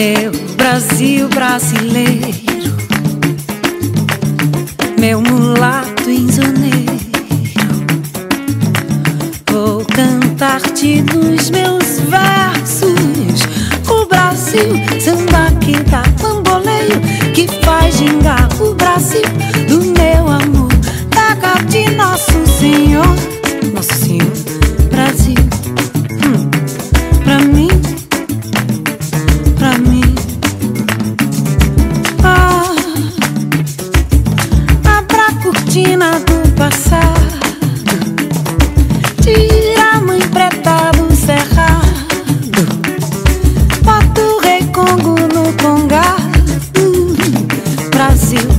Meu Brasil brasileiro, meu mulato insoneiro, vou cantar-te nos meus versos. O Brasil, samba que dá bamboleio, que faz gingar o Brasil do meu amor, terra de Nosso Senhor, Nosso Senhor Brasil. Pra mim, pra mim. Abra a cortina do passado, tira a mãe preta do cerrado, bota o rei Congo no congado. Brasil,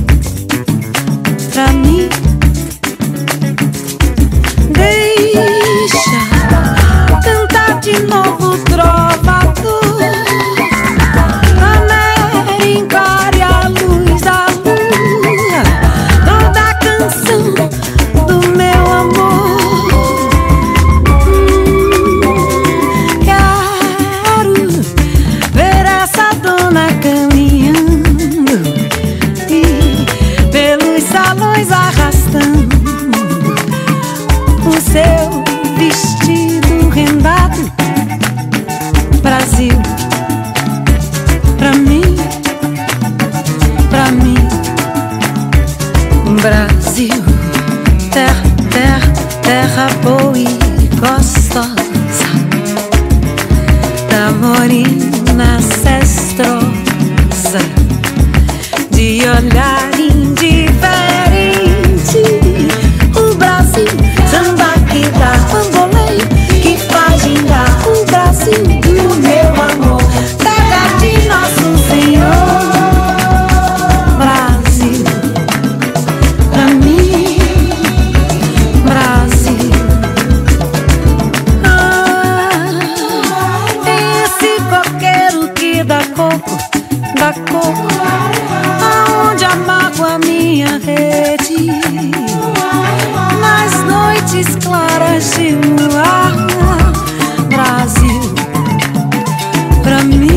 pra mim. Deixa cantar de novo trovador, encare a luz da lua, toda a canção do meu amor. Quero ver essa dona caminhando e pelos salões arrastando o seu vestido rendado. Brasil, pra mim, pra mim. Brasil, terra, terra, terra boa e gostosa, da morena cestrosa, de olhar indiferente. O Brasil, samba que dá bamboleio, que faz gingar o Brasil do meu amor, terra de Nosso Senhor. Brasil, pra mim, Brasil. Esse coqueiro que dá coco, aonde a mágoa minha rede, nas noites claras de luar. Brasil, pra mim.